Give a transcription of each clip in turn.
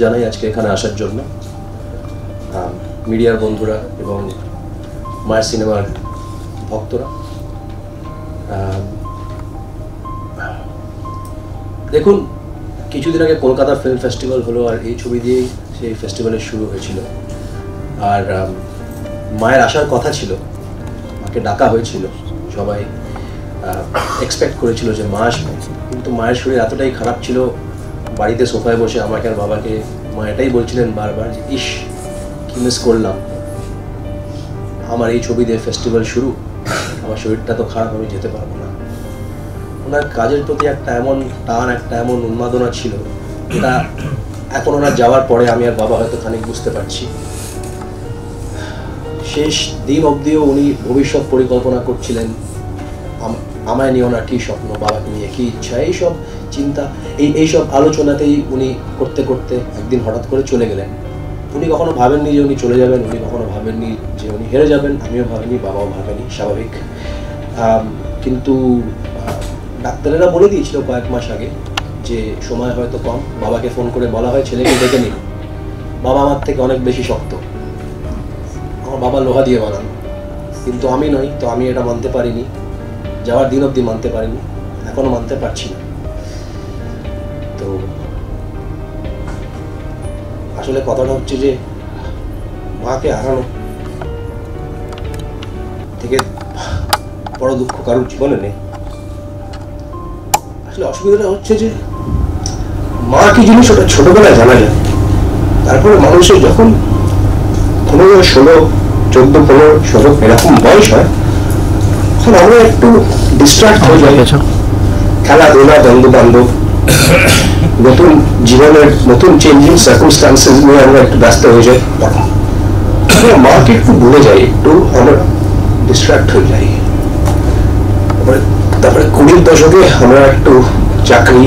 জানাই আজকে এখানে আসার জন্য। মিডিয়ার বন্ধুরা এবং মায়ের সিনেমার ভক্তরা, দেখুন কিছুদিন আগে কলকাতা ফিল্ম ফেস্টিভ্যাল হলো, আর এই ছবি দিয়েই সেই ফেস্টিভ্যালের শুরু হয়েছিল। আর মায়ের আসার কথা ছিল, মাকে ডাকা হয়েছিল, সবাই এক্সপেক্ট করেছিল যে মা আসবে, কিন্তু মায়ের শরীর এতটাই খারাপ ছিল, বাড়িতে সোফায় বসে আমাকে আর বাবাকে মা এটাই বলছিলেন বারবার যে ইস কি মিস করলাম, আমার এই ছবি দিয়ে ফেস্টিভ্যাল শুরু, আমার শরীরটা তো খারাপ, আমি যেতে পারবো না। ওনার কাজের প্রতি একটা এমন টান, একটা এমন উন্মাদনা ছিল, এটা এখন ওনার যাওয়ার পরে আমি আর বাবা হয়তো খানিক বুঝতে পারছি। শেষ দিন অবধিও উনি ভবিষ্যৎ পরিকল্পনা করছিলেন, আমায় নিয়ে ওনার কী স্বপ্ন, বাবাকে নিয়ে কী ইচ্ছা, এইসব চিন্তা, এইসব আলোচনাতেই উনি করতে করতে একদিন হঠাৎ করে চলে গেলেন। উনি কখনো ভাবেননি যে উনি চলে যাবেন, উনি কখনো ভাবেননি যে উনি হেরে যাবেন, আমিও ভাবিনি, বাবাও ভাবেনি, স্বাভাবিক। কিন্তু ডাক্তারেরা বলে দিয়েছিল কয়েক মাস আগে যে সময় হয়তো কম। বাবাকে ফোন করে বলা হয় ছেলেকে ডেকে নিন। বাবা আমার থেকে অনেক বেশি শক্ত, আমার বাবা লোহা দিয়ে বানানো, কিন্তু আমি নই, তো আমি এটা মানতে পারিনি, যাওয়ার দিন অবধি মানতে পারিনি, এখনো মানতে পারছি না। তো আসলে কথাটা হচ্ছে যে মাকে হারানো থেকে বড় দুঃখ কারোর জীবনে নেই। আসলে অসুবিধাটা হচ্ছে যে মা কি জিনিস ওটা ছোটবেলায় জানা যায়, তারপরে মানুষের যখন 15, 16, 14, 15, 16 এরকম বয়স হয়, তখন আমরা একটু ডিস্ট্রাক্ট হয়ে যাই, খেলাধুলা, বন্ধু বান্ধব, নতুন জীবনের নতুন চেঞ্জিং সার্কামস্টান্সেস নিয়ে আমরা একটু ব্যস্ত হয়ে যাই, তখন মাকে একটু ভুলে যাই, একটু আমরা ডিস্ট্রাক্ট হয়ে যাই। তারপরে 20-র দশকে আমরা একটু চাকরি,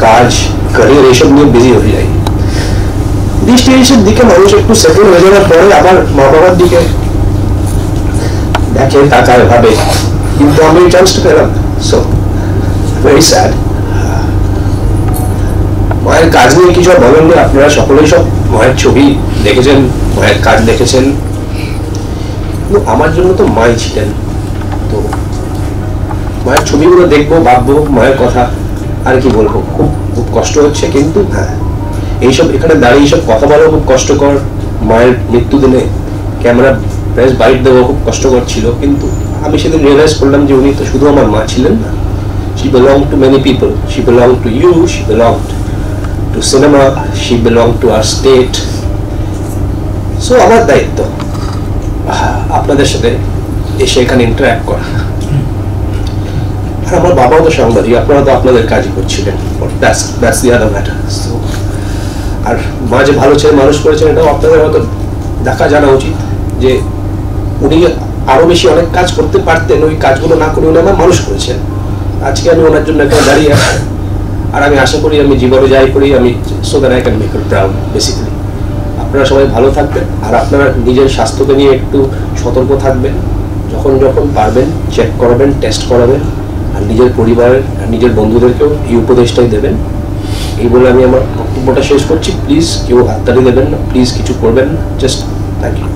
কাজ, ক্যারিয়ার এইসব নিয়ে বিজি হয়ে যাই। 20-23-এর দিকে মানুষ একটু সেটেল হয়ে যাওয়ার পরে আবার মা বাবার দিকে দেখে, তাকায়, ভাবে, কিন্তু আমি চান্সটা পেলাম। So very sad. মায়ের কাজ নিয়ে কিছু বলেন যে আপনারা সকলেই সব মায়ের ছবি দেখেছেন, মায়ের কাজ দেখেছেন, কিন্তু আমার জন্য তো মাই ছিলেন। তো মায়ের ছবিগুলো দেখবো, ভাববো, মায়ের কথা, আর কি বলবো, খুব খুব কষ্ট হচ্ছে। কিন্তু হ্যাঁ, এইসব এখানে দাঁড়িয়ে এইসব কথা বলা খুব কষ্টকর। মায়ের মৃত্যুদিনে ক্যামেরা প্রেস বাইট দেওয়া খুব কষ্টকর ছিল, কিন্তু আমি সেদিন রিয়েলাইজ করলাম যে উনি তো শুধু আমার মা ছিলেন না, she belonged to many people, she belonged to you, she belonged to cinema, she belonged to our state. So আমার দায়িত্ব আপনাদের সাথে এসে এখানে ইন্টারঅ্যাক্ট করা। আর আমার বাবাও তো সাংবাদিক, আপনারা তো আপনাদের কাজই করছিলেন, that's the other matter. So আর মা যে ভালো ছেলে মানুষ করেছেন, এটাও আপনাদের হয়তো দেখা জানা উচিত যে উনি আরো বেশি অনেক কাজ করতে পারতেন, ওই কাজগুলো না করে উনি আমার মানুষ করেছেন। আজকে আমি ওনার জন্য এখানে দাঁড়িয়ে আছি, আর আমি আশা করি আমি জীবনে যাই করি, আমি so that I can make her proud basically. আপনারা সবাই ভালো থাকবেন, আর আপনারা নিজের স্বাস্থ্যকে নিয়ে একটু সতর্ক থাকবেন, যখন যখন পারবেন চেক করাবেন, টেস্ট করাবেন, আর নিজের পরিবারের আর নিজের বন্ধুদেরকেও এই উপদেশটাই দেবেন। এই বলে আমি আমার বক্তব্যটা শেষ করছি। প্লিজ কেউ হাততালি দেবেন না, প্লিজ কিছু করবেন না, জাস্ট থ্যাংক ইউ।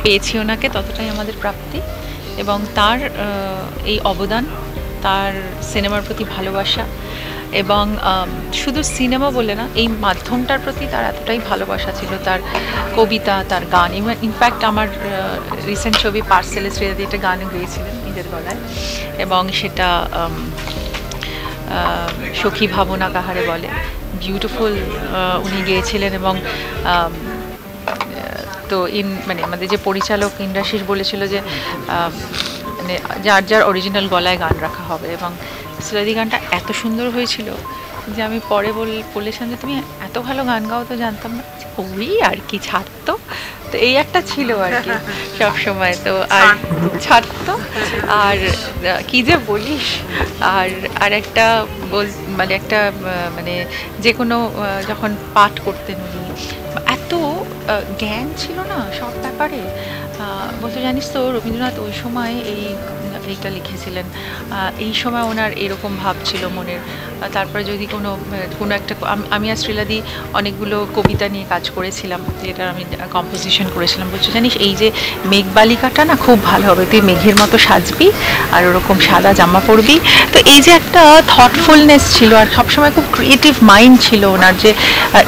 পেয়েছি ওনাকে, ততটাই আমাদের প্রাপ্তি, এবং তার এই অবদান, তার সিনেমার প্রতি ভালোবাসা, এবং শুধু সিনেমা বলে না, এই মাধ্যমটার প্রতি তার এতটাই ভালোবাসা ছিল, তার কবিতা, তার গান। ইনফ্যাক্ট আমার রিসেন্ট ছবি পার্সেলে শ্রীদাদি একটা গান গেয়েছিলেন নিজের গলায়, এবং সেটা সখী ভাবনা কাহারে বলে, বিউটিফুল উনি গেয়েছিলেন। এবং তো মানে আমাদের যে পরিচালক ইন্দ্রাশিস বলেছিল যে মানে যার যার অরিজিনাল গলায় গান রাখা হবে, এবং শ্রীদাদি গানটা এত সুন্দর হয়েছিল যে আমি পরে বলেছিলাম যে তুমি এত ভালো গান গাও তো জানতাম না, ওই আর কি ছাড়তো। তো এই একটা ছিল আর কি সবসময়। তো আর ছাড়তো আর কি যে বলিস, আর আর একটা মানে একটা মানে যে কোনো যখন পাঠ করতেন উনি, এত জ্ঞান ছিল না সব ব্যাপারে। বলতে জানিস তো রবীন্দ্রনাথ ওই সময় এইটা লিখেছিলেন, এই সময় ওনার এরকম ভাব ছিল মনের। তারপরে যদি কোনো একটা আমি আর শ্রীলাদি অনেকগুলো কবিতা নিয়ে কাজ করেছিলাম, যেটা আমি কম্পোজিশন করেছিলাম। বলছো জানিস এই যে মেঘবালিকাটা না খুব ভালো হবে, তুই মেঘের মতো সাজবি আর ওরকম সাদা জামা পরবি। তো এই যে একটা থটফুলনেস ছিল আর সবসময় খুব ক্রিয়েটিভ মাইন্ড ছিল ওনার, যে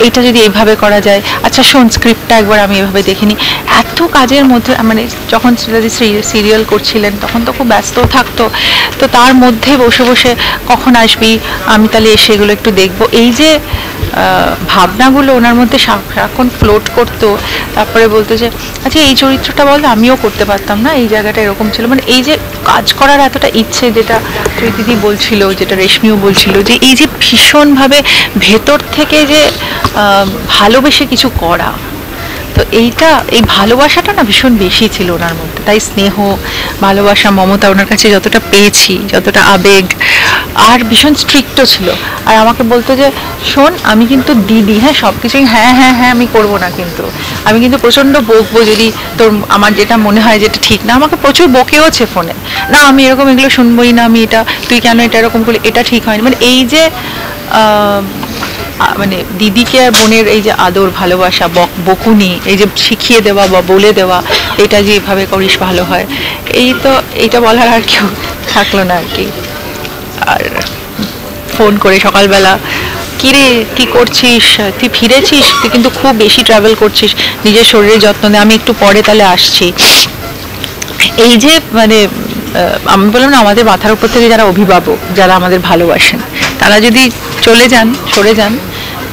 এটা যদি এইভাবে করা যায়, আচ্ছা শোন স্ক্রিপ্টটা একবার আমি এভাবে দেখিনি। এত কাজের মধ্যে মানে যখন শ্রীলাদি সিরিয়াল করছিলেন তখন তো খুব ব্যস্ত থাকতো, তো তার মধ্যে বসে বসে কখন আসবি, আমি তাহলে এসে এগুলো একটু দেখবো, এই যে ভাবনাগুলো ওনার মধ্যে সারাক্ষণ ফ্লোট করতো। তারপরে বলতো যে আচ্ছা এই চরিত্রটা বল, আমিও করতে পারতাম না, এই জায়গাটা এরকম ছিল। মানে এই যে কাজ করার এতটা ইচ্ছে, যেটা দিদি বলছিল, যেটা রেশমিও বলছিল, যে এই যে ভীষণভাবে ভেতর থেকে যে ভালোবেসে কিছু করা, তো এই ভালোবাসাটা না ভীষণ বেশি ছিল ওনার মধ্যে। তাই স্নেহ, ভালোবাসা, মমতা ওনার কাছে যতটা পেয়েছি, যতটা আবেগ, আর ভীষণ স্ট্রিক্টও ছিল। আর আমাকে বলতো যে শোন আমি কিন্তু দিদি, হ্যাঁ সব কিছুই হ্যাঁ হ্যাঁ হ্যাঁ আমি করবো না, কিন্তু আমি কিন্তু প্রচণ্ড বকবো যদি আমার যেটা মনে হয় যেটা ঠিক না। আমাকে প্রচুর বকেওছে ফোনে, না আমি এরকম এগুলো শুনবোই না, আমি এটা তুই কেন এটা এরকম করলি, এটা ঠিক হয়নি। মানে এই যে মানে দিদিকে আর বোনের এই যে আদর, ভালোবাসা, বকুনি, এই যে শিখিয়ে দেওয়া বা বলে দেওয়া, এটা যে এভাবে করিস ভালো হয়, এইটা বলার আর কেউ থাকলো না আর কি। আর ফোন করে সকালবেলা, কিরে কি করছিস, তুই ফিরেছিস, তুই কিন্তু খুব বেশি ট্রাভেল করছিস, নিজের শরীরের যত্ন নে, আমি একটু পরে তাহলে আসছি। এই যে মানে আমি বললাম না, আমাদের মাথার উপর থেকে যারা অভিভাবক, যারা আমাদের ভালোবাসেন, তারা যদি চলে যান, সরে যান,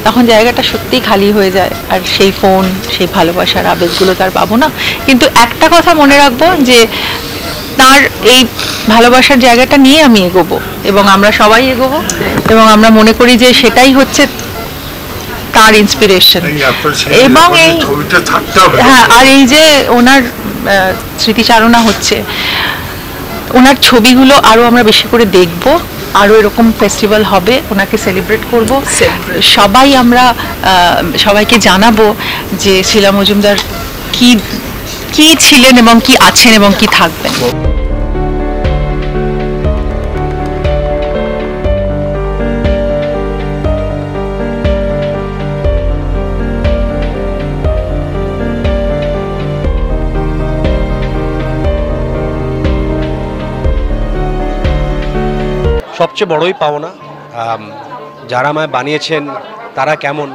তখন জায়গাটা সত্যিই খালি হয়ে যায়। আর সেই ফোন, সেই ভালোবাসার আবেগগুলো তার পাবো না। কিন্তু একটা কথা মনে রাখবো, যে তার এই ভালোবাসার জায়গাটা নিয়ে আমি এগোবো, এবং আমরা সবাই এগোবো, এবং আমরা মনে করি যে সেটাই হচ্ছে তার ইন্সপিরেশন। এবং এই হ্যাঁ, আর এই যে ওনার স্মৃতিচারণা হচ্ছে, ওনার ছবিগুলো আরও আমরা বেশি করে দেখব, আরও এরকম ফেস্টিভ্যাল হবে, ওনাকে সেলিব্রেট করব সবাই। আমরা সবাইকে জানাবো যে শীলা মজুমদার কি ছিলেন এবং কি আছেন এবং কি থাকবেন। সবচেয়ে বড়ই পাওনা, যারা আমায় বানিয়েছেন তারা কেমন,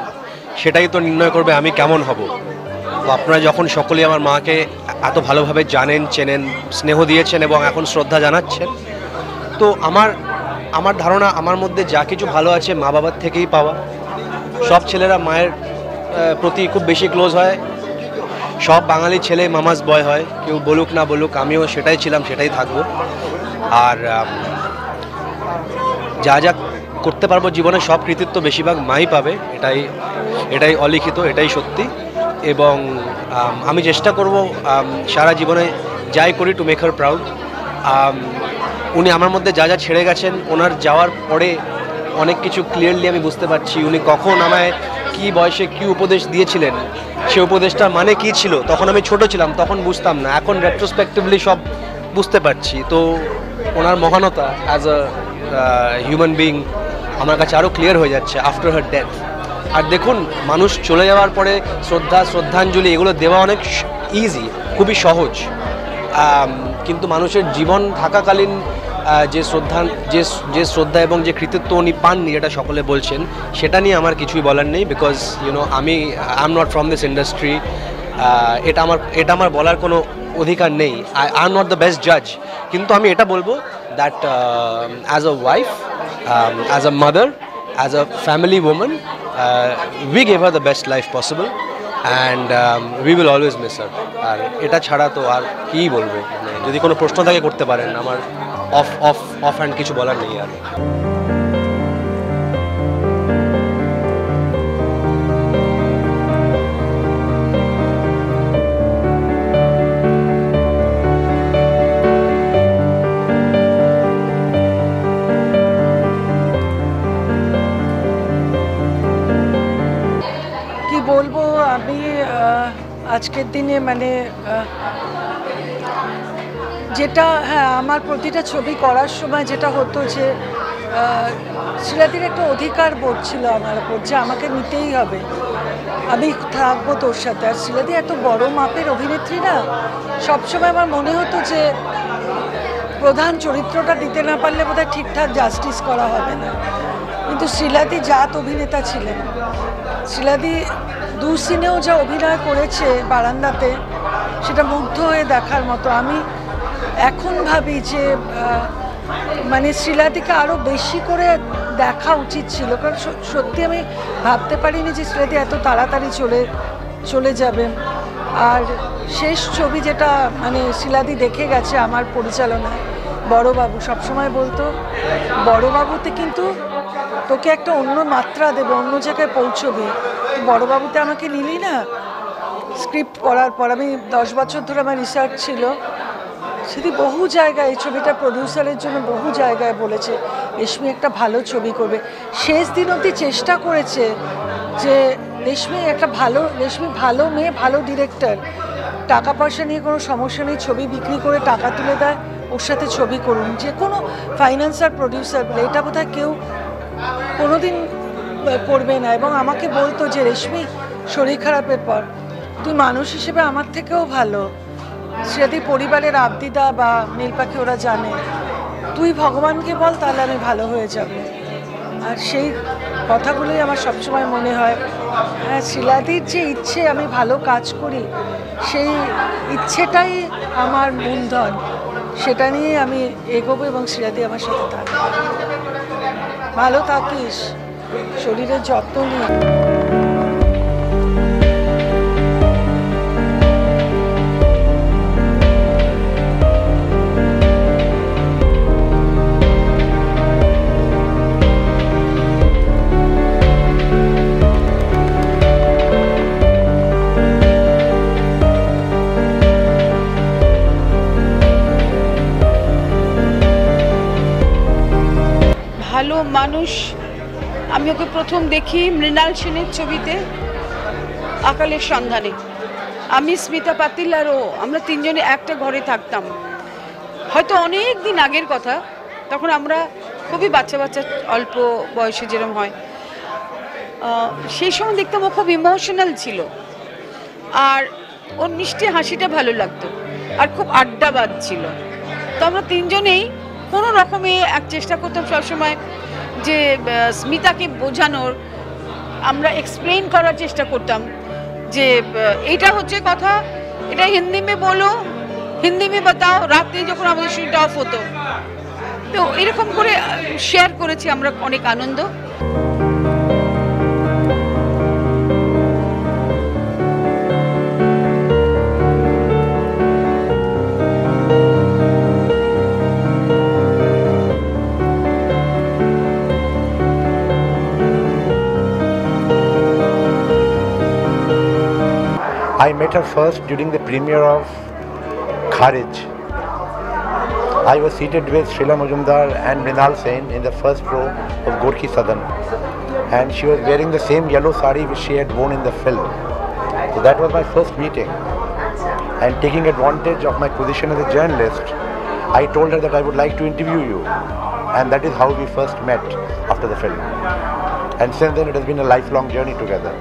সেটাই তো নির্ণয় করবে আমি কেমন হব। তো আপনারা যখন সকলেই আমার মাকে এত ভালোভাবে জানেন, চেনেন, স্নেহ দিয়েছেন এবং এখন শ্রদ্ধা জানাচ্ছেন, তো আমার ধারণা আমার মধ্যে যা কিছু ভালো আছে মা বাবার থেকেই পাওয়া। সব ছেলেরা মায়ের প্রতি খুব বেশি ক্লোজ হয়, সব বাঙালি ছেলে মামাস বয় হয়, কেউ বলুক না বলুক, আমিও সেটাই ছিলাম, সেটাই থাকবো। আর যা যা করতে পারবো জীবনে সব কৃতিত্ব বেশিরভাগ মাই পাবে, এটাই অলিখিত, এটাই সত্যি। এবং আমি চেষ্টা করব সারা জীবনে যাই করি টু মেক হার প্রাউড। উনি আমার মধ্যে যা যা ছেড়ে গেছেন, ওনার যাওয়ার পরে অনেক কিছু ক্লিয়ারলি আমি বুঝতে পারছি উনি কখন আমায় কী বয়সে কী উপদেশ দিয়েছিলেন, সে উপদেশটার মানে কী ছিল। তখন আমি ছোট ছিলাম, তখন বুঝতাম না, এখন রেট্রোস্পেক্টিভলি সব বুঝতে পারছি। তো ওনার মহানতা অ্যাজ আ হিউম্যান বিং আমার কাছে আরও ক্লিয়ার হয়ে যাচ্ছে আফটার হার ডেথ। আর দেখুন, মানুষ চলে যাওয়ার পরে শ্রদ্ধাঞ্জলি এগুলো দেওয়া অনেক ইজি, খুবই সহজ, কিন্তু মানুষের জীবন থাকাকালীন যে শ্রদ্ধা এবং যে কৃতিত্ব উনি পাননি, এটা সকলে বলছেন, সেটা নিয়ে আমার কিছুই বলার নেই। Because I am not from this industry, এটা আমার বলার কোনো অধিকার নেই। I am not the best জাজ। কিন্তু আমি এটা বলবো that as a wife, as a mother, as a family woman, we gave her the best life possible and we will always miss her. আর এটা ছাড়া তো আর কী বলবো, যদি কোনো প্রশ্ন থাকে করতে পারেন, আমার অফ হ্যান্ড কিছু বলার নেই আর। আজকের দিনে মানে যেটা হ্যাঁ আমার প্রতিটা ছবি করার সময় যেটা হতো যে শিলাদির একটা অধিকার বোধ ছিল আমার ওপর যে আমাকে নিতেই হবে, আমি থাকবো তোর সাথে। আর শিলাদি এত বড় মাপের অভিনেত্রী না, সবসময় আমার মনে হতো যে প্রধান চরিত্রটা দিতে না পারলে বোধহয় ঠিকঠাক জাস্টিস করা হবে না। কিন্তু শিলাদি জাত অভিনেতা ছিলেন। শিলাদি দু সিনেও যা অভিনয় করেছে বারান্দাতে, সেটা মুগ্ধ হয়ে দেখার মতো। আমি এখন ভাবি যে মানে শিলাদিকে আরও বেশি করে দেখা উচিত ছিল, কারণ সত্যি আমি ভাবতে পারিনি যে শিলাদি এত তাড়াতাড়ি চলে যাবেন। আর শেষ ছবি যেটা মানে শিলাদি দেখে গেছে আমার পরিচালনায়, বড়বাবু, সবসময় বলতো বড়বাবুতে কিন্তু তোকে একটা অন্য মাত্রা দেবে, অন্য জায়গায় পৌঁছবে। বড়বাবুতে আমাকে নিলি না, স্ক্রিপ্ট পড়ার পর আমি 10 বছর ধরে আমার রিসার্চ ছিল, সেটি বহু জায়গায় এই ছবিটা প্রডিউসারের জন্য বহু জায়গায় বলেছে রেশমি একটা ভালো ছবি করবে। শেষ দিন অবধি চেষ্টা করেছে যে রেশমি ভালো মেয়ে, ভালো ডিরেক্টর, টাকা পয়সা নিয়ে কোনো সমস্যা নেই, ছবি বিক্রি করে টাকা তুলে দেয়, ওর সাথে ছবি করুন। যে কোনো ফাইন্যান্সার প্রডিউসার বলে এটা বোধহয় কেউ কোনোদিন করবে না। এবং আমাকে বলতো যে রেশমি শরীর খারাপের পর তুই মানুষ হিসেবে আমার থেকেও ভালো, সেটি পরিবারের আবদিদা বা নীলপাখি ওরা জানে, তুই ভগবানকে বল তাহলে আমি ভালো হয়ে যাব। আর সেই কথাগুলোই আমার সবসময় মনে হয়। হ্যাঁ, শিলাদির যে ইচ্ছে আমি ভালো কাজ করি, সেই ইচ্ছেটাই আমার মূলধন, সেটা নিয়ে আমি এগোবো এবং শিলাদি আমার সাথে থাকবে। ভালো থাকিস, শরীরের যত্ন নিয়ে। ভালো মানুষ আমি ওকে প্রথম দেখি মৃণাল সেনের ছবিতে আকালের সন্ধানে। আমি স্মিতা পাতিল আর ও, আমরা তিনজনে একটা ঘরে থাকতাম। হয়তো অনেক দিন আগের কথা, তখন আমরা খুবই বাচ্চা অল্প বয়সে যেরকম হয়, সেই সময় দেখতাম ও খুব ইমোশনাল ছিল, আর ওর মিষ্টি হাসিটা ভালো লাগতো, আর খুব আড্ডাবাজ ছিল। তো আমরা তিনজনেই কোনো রকমে এক চেষ্টা করতাম সবসময় যে স্মিতাকে বোঝানোর, আমরা এক্সপ্লেন করার চেষ্টা করতাম যে এইটা হচ্ছে কথা, এটা হিন্দি মে বলো, হিন্দি মে বাতাও। রাতে যখন আমাদের শুটটা অফ হতো, তো এরকম করে শেয়ার করেছি আমরা অনেক আনন্দ। I met her first during the premiere of Kharij. I was seated with Sheila Majumdar and Mrinal Sen in the first row of Gorki Sadan, and she was wearing the same yellow sari which she had worn in the film. So that was my first meeting, and taking advantage of my position as a journalist, I told her that I would like to interview you, and that is how we first met after the film. And since then it has been a lifelong journey together.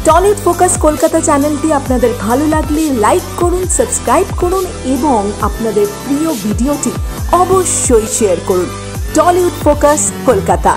Tollywood focus Kolkata চ্যানেলটি আপনাদের ভালো লাগলে like করুন, subscribe করুন এবং আপনাদের প্রিয় ভিডিওটি অবশ্যই শেয়ার করুন। Tollywood focus Kolkata.